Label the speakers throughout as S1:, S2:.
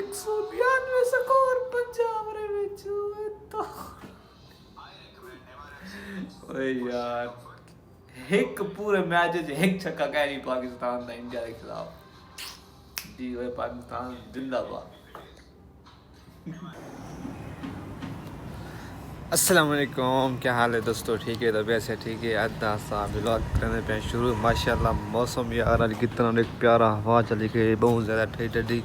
S1: 192 score Punjab ਦੇ ਵਿੱਚ ਓਏ ਯਾਰ ਇੱਕ ਪੂਰੇ ਮੈਚ 'ਚ ਇੱਕ ਛੱਕਾ ਕਹਿ ਨਹੀਂ ਪਾਕਿस्तान ਦਾ इंडिया के खिलाफ जी ओए पाकिस्तान जिंदाबाद। अस्सलाम वालेकुम, क्या हाल है दोस्तों? ठीक है, तबीयत से ठीक है? अद्दा सा ब्लॉग करने पे शुरू। माशाल्लाह मौसम यार अज कितना एक प्यारा हवा चली गई, बहुत ज़्यादा ठंडी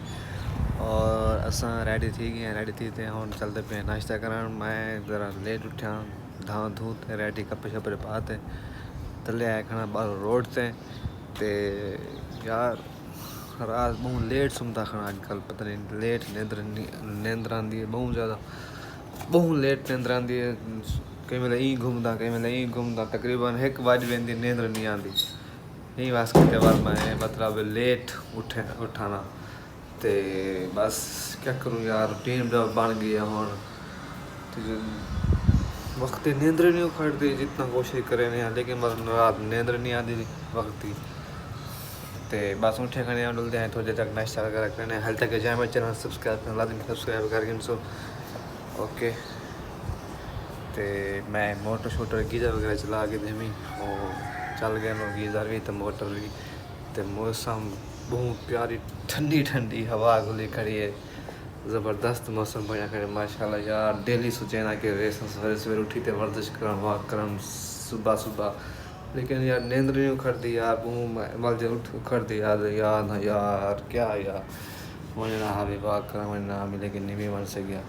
S1: और असा रेडी थी गए, रेडी थी थे हम चलते पे नाश्ता करन। मैं ज़रा लेट उठा, धां धूत रेडी कपड़े शपड़े पाते थले आए खाना बाहर रोड से ते यार रात बहुत लेट सुनता खाना आजकल, पता नहीं लेट नींदर आती है बहुत ज़्यादा, बहुत लेट नींदर आती है। कई वेले ई घूमता, कई वेले ई घूमता, तकरीबन 1 बज वेंदी नींदर नहीं आती। यही वास्ते बाद मैं मतलब लेट उठाना ते बस क्या करूँ यार, रूटीन बन गई है हूँ वक्त नींदर नहीं उखड़ती जितना कोशिश करें नहीं, लेकिन बस रात नींदर नहीं आती वक्त की। तो बस उठे खड़े हैं डुलते हैं थोड़ी देर तक नाश्ता वगैरह करने। हाल तक जाए मेरे चैनल सब्सक्राइब करना लाजमी सब्सक्राइब करके सो ओके। तो मैं मोटर शोटर गीज़र वगैरह चला के धीमी और चल गए लोग गीज़र भी तो मोटर भी। तो मौसम बहुत प्यारी ठंडी ठंडी हवा खुली खड़ी है, ज़बरदस्त मौसम बना खड़े माशाल्लाह यार। डेली सोचे ना कि सवेरे सवेरे उठी तो वर्जिश करन वॉक करन सुबह सुबह, लेकिन यार नींद नहीं उखड़ती यार, मल उखड़ती यार क्या यार मुझे ना हावी वॉक कर मुझे ना मिले कि नहीं भी बन से गया।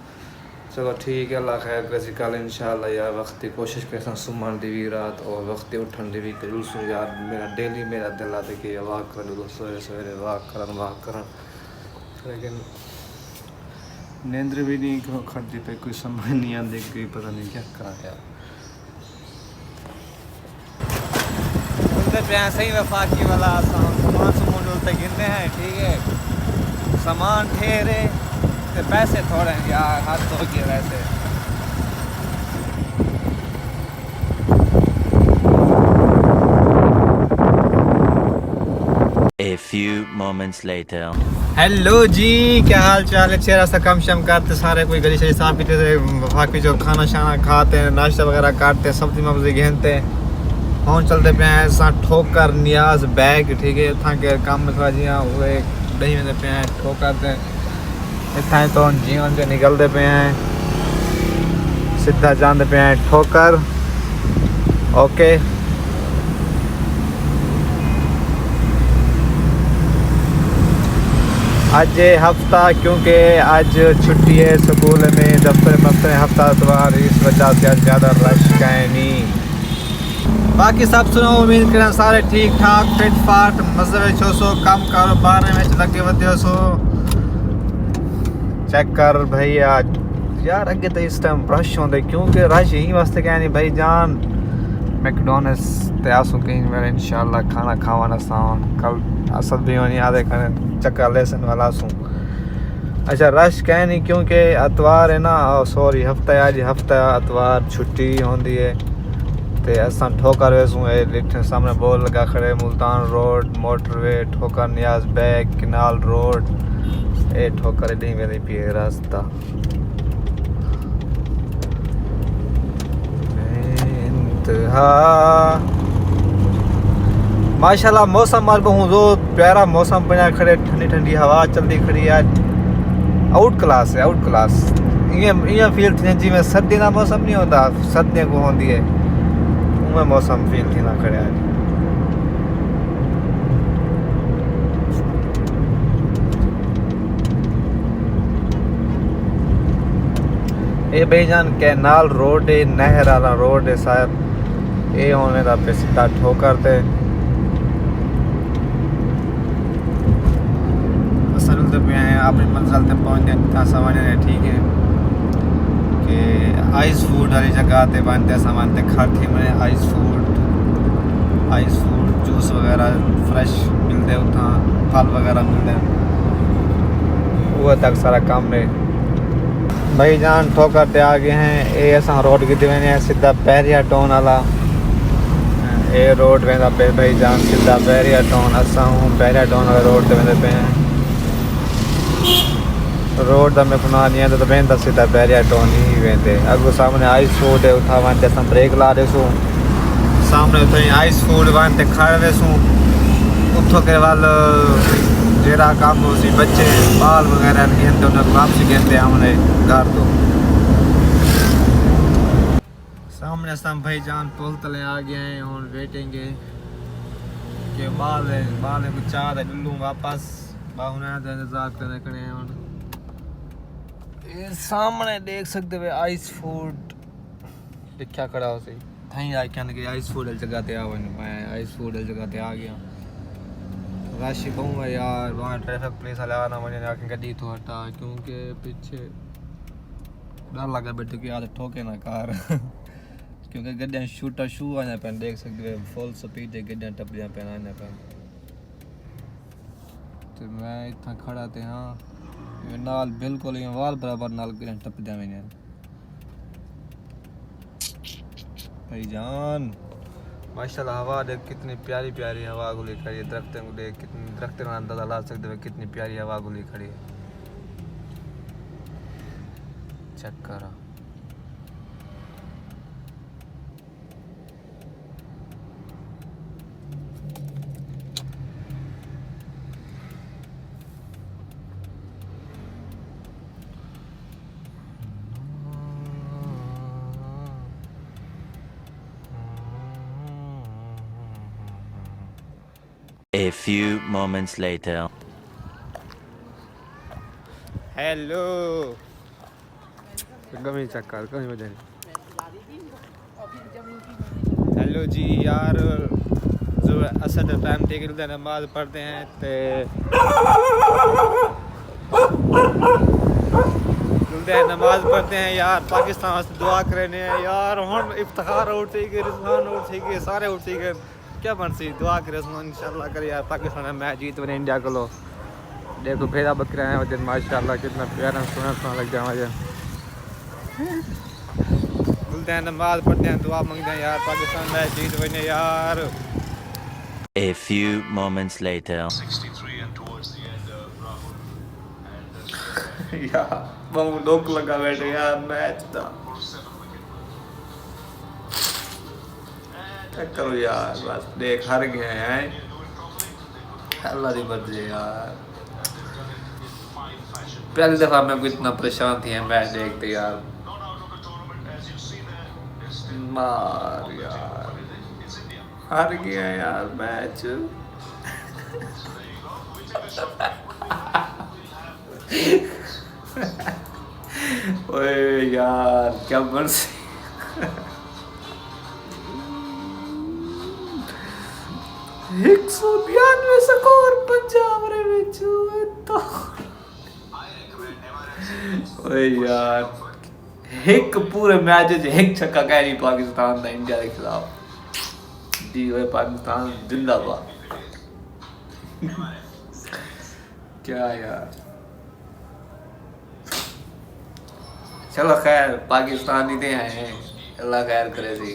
S1: चलो ठीक है, अल्लाह खैर कैसी कल इंशाल्लाह यार वक्त कोशिश करता सुमन दी भी रात और वक्त उठन दी भी जुलूस यार। मेरा डेली मेरा दिल आता कि वॉक कर सवेरे सवेरे वॉक करन, लेकिन नींद भी नहीं उखड़ती पे, कोई समझ नहीं आती, कोई पता नहीं क्या करा यार। पे सही वफाकी वाला सामान डोलते गिनते हैं, ठीक है सामान ठेरे तो पैसे थोड़े हैं यार, हाथ धो के वैसे।
S2: A few moments later.
S1: Hello जी, क्या हाल चाल है? चेहरा सा कम शम करते सारे, कोई गली शरी साफ पीते थे, बाकी जो खाना शाना खाते हैं, नाश्ता वगैरह काटते हैं, सब्जी मब्जी घेनते हैं। हम चलते पे हैं सा ठोकर नियाज बैग, ठीक है इतना के काम में थोड़ा जिया हुए नहीं मिलते पे हैं ठोकर दे इतना तो जीवन जो निकलते पे हैं सीधा जानते पे हैं ठोकर। ओके आज हफ्ता क्योंकि आज छुट्टी है स्कूल में, दफ्तर हफ्ता इतवार, इस वजह से आज ज़्यादा रश का है नहीं। बाकी सब सुनो, उम्मीद करें सारे ठीक ठाक फिट फाट मज़े छो सो, कम कारोबार में लगे वे सो। चेक कर भाई आज यार अगे तो इस टाइम रश होंगे क्योंकि रश यही वास्ते क्या नहीं भाई जान मैकडोनल्ड्स ते आसू कहीं मेरे इंशाल्लाह खाना खावाना सावन कल असद भी होनी आधे खाने चक्कर लेसन वाला सूँ। अच्छा रश कह नहीं क्योंकि अतवार है ना, सॉरी हफ्ता आज हफ्ता अतवार छुट्टी होती है। तो असा ठोकर वेसूँ लिखे सामने बोर्ड लगा खड़े मुल्तान रोड मोटरवे ठोकर नियाज बैग किनाल रोड ए ठोकर नहीं मेरी पिए रास्ता इंतहा। माशाल्लाह मौसम आज बहुत प्यारा मौसम बना खड़े, ठंडी ठंडी हवा चलती खड़ी आज। आउट क्लास है, आउट क्लास इं फील थी जी में सर्दी का मौसम नहीं होता, सर्दियों को होती है में मौसम फील थी ना खड़े आज। ये बेजान कैनाल रोड है, नहर वाला रोड है शायद ये होने का पे सीधा ठोकर थे चलते पे हैं अपनी मंजिल तक पहुँचते इतना समझ रहे ठीक है कि आइस फूड वाली जगह ते बनते सामान ते खाते मैंने आइस फूड जूस वगैरह फ्रेश मिलते उतना फल वगैरह मिलते वो तक सारा काम में भाई जान ठोकर ते आ गए हैं। ये असा रोड की वेने सीधा बैरिया टाउन वाला ये रोड वेंदा पे भाई जान सीधा बैरिया टाउन असा हूँ बैरिया टाउन वाले रोड ते वेंदे पे हैं। रोड दा मैं कुना नहीं आंदा तो वेंदा सीधा बैरिया टोन ही वेंदे अगो सामने आइस फूड है उठा वनते असां ब्रेक ला देसूं सामने तो आइस फूड वनते खा देसूं उठो के वाल जेड़ा काम हो सी बच्चे बाल वगैरह नहीं तो ना वापसी कहते हमने घर तो सामने असां भाईजान पुल तले आ गए हैं और वेटिंग है कि बाल को चाह दे लूं वापस बाहुना दा इंतजार करने खड़े हैं और ये सामने देख सकते हो आइस फूड लिखा खड़ा हो सही थई आ के आइस फूड जगह ते आ मैं आइस फूड जगह ते आ गया रश बहुत है यार वहाँ ट्रैफिक पुलिस वाले आना मुझे आके गड्डी तो हटा क्योंकि पीछे डर लगा बैठे कि आज ठोके ना कार क्योंकि गड्डियाँ शूटर शू आने पे देख सकते हो फुल स्पीड है गड्डियाँ टपलियाँ पे आने पे तो मैं इतना खड़ा थे हाँ नाल बिल्कुल ही वाल बराबर नाल गड्डियाँ टप दिया मैंने भाईजान माशाल्लाह हवा देख कितनी प्यारी प्यारी हवा गुली खड़ी है दरख्तों को देख कितनी दरख्तों का अंदाजा ला सकते हो कितनी प्यारी हवा गुली खड़ी है चेक करो
S2: A few moments later.
S1: Hello कमी चक्कर कमी वजह हेलो जी यार जो असद टाइम थे कि नमाज पढ़ते हैं ते नमाज पढ़ते हैं यार पाकिस्तान वास्ते दुआ करने हैं यार हम इफ्तिखार उठे गए रिजवान उठे गए सारे उठे गए क्या बन सी दुआ करे इंशाल्लाह करे यार पाकिस्तान मैच जीत बने इंडिया को लो देखो भेड़ा बकरा है वजन माशाल्लाह कितना प्यारा सोना लग जाए मुझे बोलते हैं नमाज पढ़ते हैं दुआ मांगते हैं यार पाकिस्तान मैच जीत बने यार
S2: A few moments later.
S3: 63 and towards the end Rahul
S1: यार बहुत दुख लगा बैठे यार मैच था क्या करो यार बस देख हार गए हैं अल्लाह की मर्जी यार पहली दफा मैं को इतना परेशान थी मैच देखते यार मार यार हार गया यार मैच ओए यार क्या बन 192 स्कोर पंजाब रे विच तो ओए यार एक पूरे मैच च एक छक्का कैरी पाकिस्तान दा इंडिया के खिलाफ जी ओए पाकिस्तान जिंदाबाद क्या यार चलो खैर पाकिस्तानी थे हैं अल्लाह खैर करे सी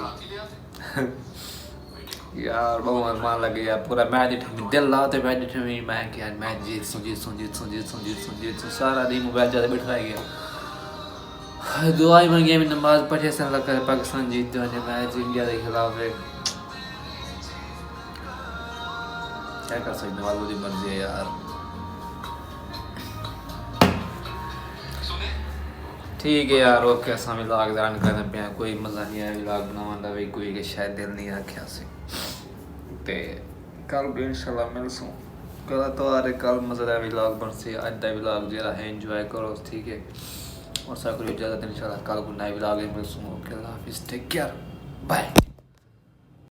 S1: यार बहुत अरमान लगे यार पूरा मैच दिल दिल लाते मैच दिखे मैं कि यार मैच जीत सारा दिन मोबाइल ज़्यादा बैठा गया दुआ ही बन गया नमाज पढ़े से अल्लाह करे पाकिस्तान जीत जाने मैच इंडिया के खिलाफ है क्या कर सकते वालों की मर्जी है यार ठीक है यार ओके असा विलाग दान करने पे कोई मजा नहीं आया विलाग बनाने का भी कोई के शायद दिल नहीं रखा से ते कल भी इंशाल्लाह मिलसूं कल तो आ रहे कल मजेदार विलाग बन से आज दा विलाग जरा है एंजॉय करो ठीक है और साकुरी इजाजत इंशाल्लाह कल को नए विलाग में मिलसूं ओके अल्लाह हाफिज़ टेक केयर बाय